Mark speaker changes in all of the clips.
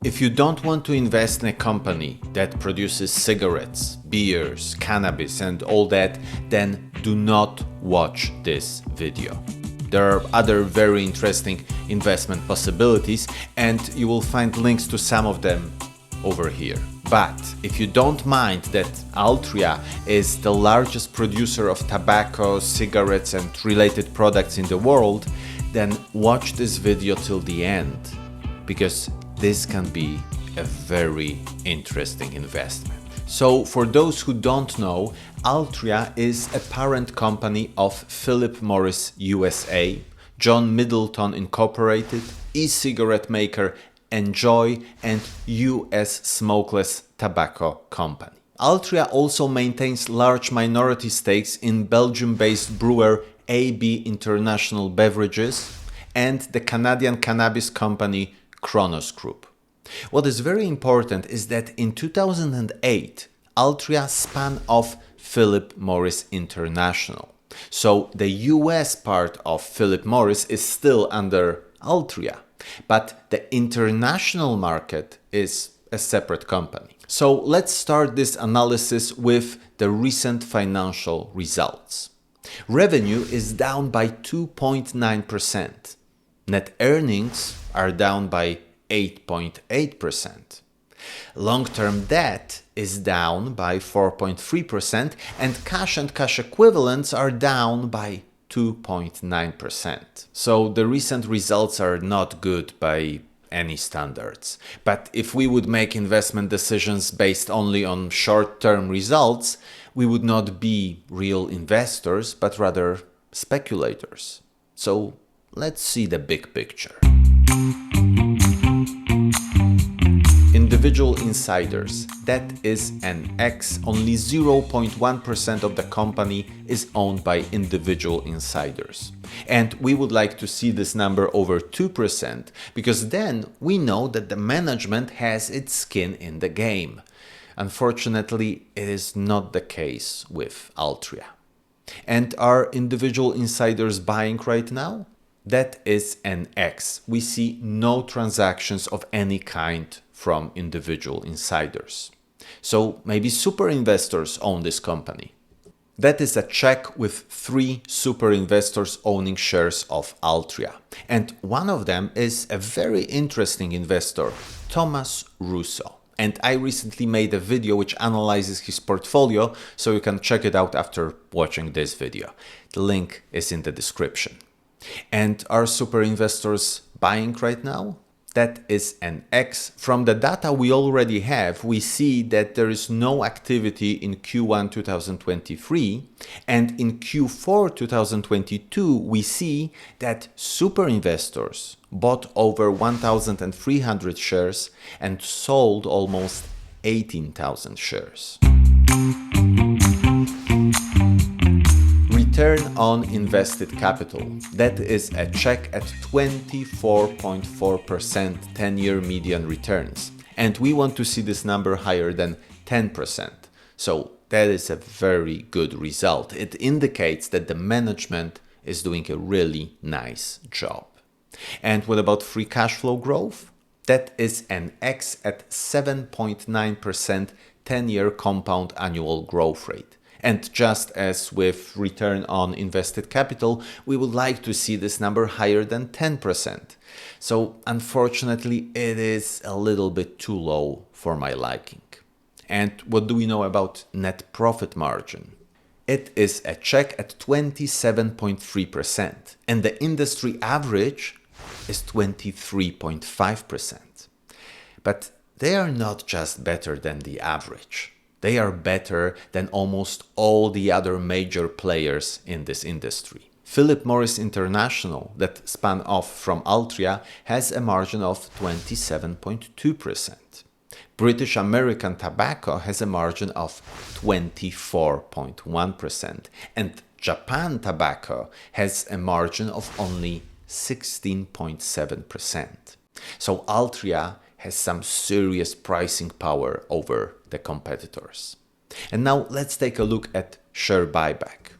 Speaker 1: If you don't want to invest in a company that produces cigarettes, beers, cannabis and all that, then do not watch this video. There are other very interesting investment possibilities and you will find links to some of them over here. But if you don't mind that Altria is the largest producer of tobacco, cigarettes and related products in the world, then watch this video till the end, because this can be a very interesting investment. So for those who don't know, Altria is a parent company of Philip Morris USA, John Middleton Incorporated, e-cigarette maker Enjoy and US smokeless tobacco company. Altria also maintains large minority stakes in Belgium-based brewer AB International Beverages and the Canadian cannabis company Kronos Group. What is very important is that in 2008, Altria spun off Philip Morris International. So the US part of Philip Morris is still under Altria, but the international market is a separate company. So let's start this analysis with the recent financial results. Revenue is down by 2.9%. Net earnings are down by 8.8%. Long-term debt is down by 4.3% and cash equivalents are down by 2.9%. So the recent results are not good by any standards. But if we would make investment decisions based only on short-term results, we would not be real investors, but rather speculators. So let's see the big picture. Individual insiders, that is an X, only 0.1% of the company is owned by individual insiders. And we would like to see this number over 2% because then we know that the management has its skin in the game. Unfortunately, it is not the case with Altria. And are individual insiders buying right now? That is an X. We see no transactions of any kind from individual insiders. So maybe super investors own this company. That is a check with 3 super investors owning shares of Altria. And one of them is a very interesting investor, Thomas Russo. And I recently made a video which analyzes his portfolio, so you can check it out after watching this video. The link is in the description. And are super investors buying right now? That is an X. From the data we already have, we see that there is no activity in Q1 2023, and in Q4 2022 we see that super investors bought over 1,300 shares and sold almost 18,000 shares. Return on invested capital. That is a check at 24.4% 10-year median returns. And we want to see this number higher than 10%. So that is a very good result. It indicates that the management is doing a really nice job. And what about free cash flow growth? That is an X at 7.9% 10-year compound annual growth rate. And just as with return on invested capital, we would like to see this number higher than 10%. So unfortunately, it is a little bit too low for my liking. And what do we know about net profit margin? It is a check at 27.3%, and the industry average is 23.5%. But they are not just better than the average. They are better than almost all the other major players in this industry. Philip Morris International, that spun off from Altria, has a margin of 27.2%. British American Tobacco has a margin of 24.1%. And Japan Tobacco has a margin of only 16.7%. So Altria has some serious pricing power over the competitors. And now let's take a look at share buyback.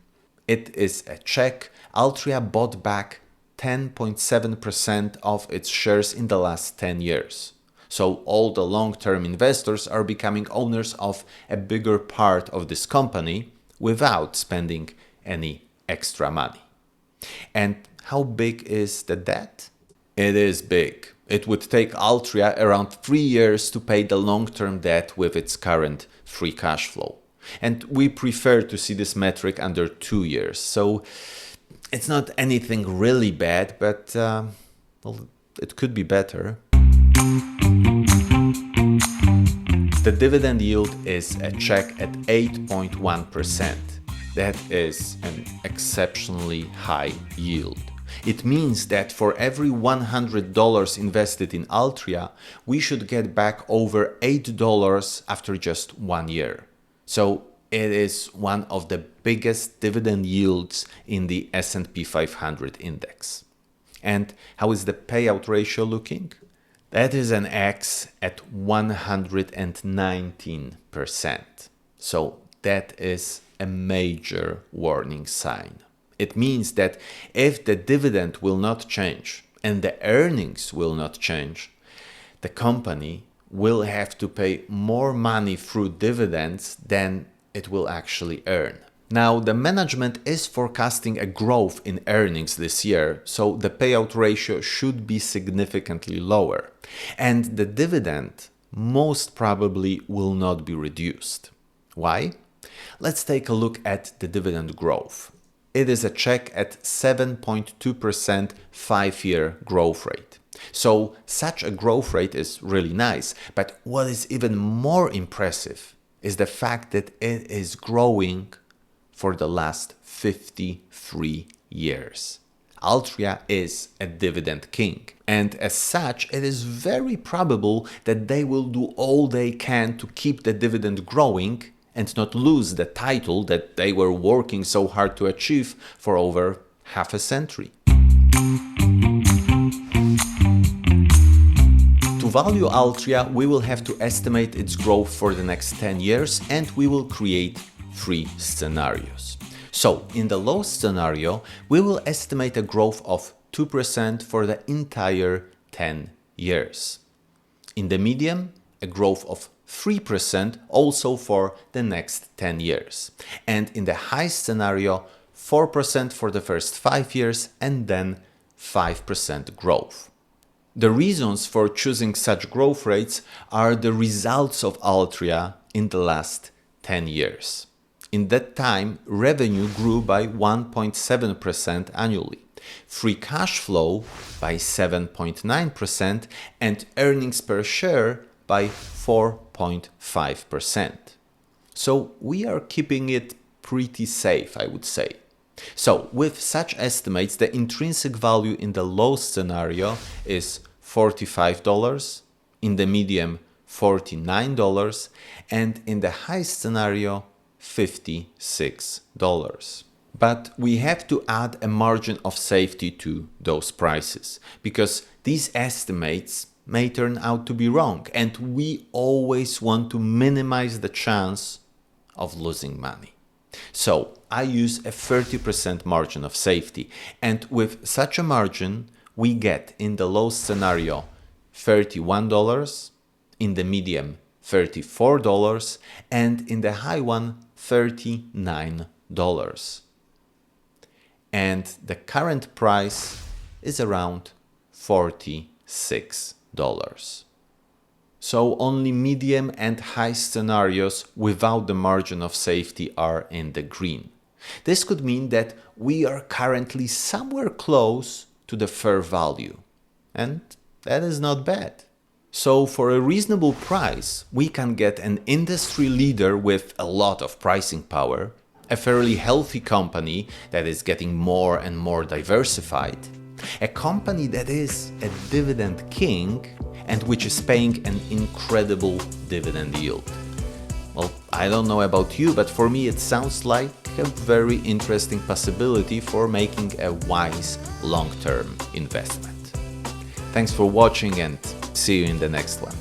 Speaker 1: It is a check. Altria bought back 10.7% of its shares in the last 10 years. So all the long-term investors are becoming owners of a bigger part of this company without spending any extra money. And how big is the debt? It is big. It would take Altria around 3 years to pay the long-term debt with its current free cash flow. And we prefer to see this metric under 2 years. So it's not anything really bad, but well, it could be better. The dividend yield is a check at 8.1%. That is an exceptionally high yield. It means that for every $100 invested in Altria, we should get back over $8 after just 1 year. So it is one of the biggest dividend yields in the S&P 500 index. And how is the payout ratio looking? That is an X at 119%. So that is a major warning sign. It means that if the dividend will not change and the earnings will not change, the company will have to pay more money through dividends than it will actually earn. Now, the management is forecasting a growth in earnings this year, so the payout ratio should be significantly lower. And the dividend most probably will not be reduced. Why? Let's take a look at the dividend growth. It is a check at 7.2% 5-year growth rate. So such a growth rate is really nice, but what is even more impressive is the fact that it is growing for the last 53 years. Altria is a dividend king, and as such, it is very probable that they will do all they can to keep the dividend growing and not lose the title that they were working so hard to achieve for over half a century. To value Altria, we will have to estimate its growth for the next 10 years, and we will create 3 scenarios. So, in the low scenario, we will estimate a growth of 2% for the entire 10 years. In the medium, a growth of 3% also for the next 10 years. And in the high scenario, 4% for the first 5 years and then 5% growth. The reasons for choosing such growth rates are the results of Altria in the last 10 years. In that time, revenue grew by 1.7% annually, free cash flow by 7.9%, and earnings per share by 4.5%. So we are keeping it pretty safe, I would say. So with such estimates, the intrinsic value in the low scenario is $45, in the medium $49, and in the high scenario $56. But we have to add a margin of safety to those prices, because these estimates may turn out to be wrong, and we always want to minimize the chance of losing money. So I use a 30% margin of safety, and with such a margin we get in the low scenario $31, in the medium $34, and in the high one $39. And the current price is around $46. So only medium and high scenarios without the margin of safety are in the green. This could mean that we are currently somewhere close to the fair value, and that is not bad. So for a reasonable price, we can get an industry leader with a lot of pricing power, a fairly healthy company that is getting more and more diversified, a company that is a dividend king and which is paying an incredible dividend yield. Well, I don't know about you, but for me it sounds like a very interesting possibility for making a wise long-term investment. Thanks for watching and see you in the next one.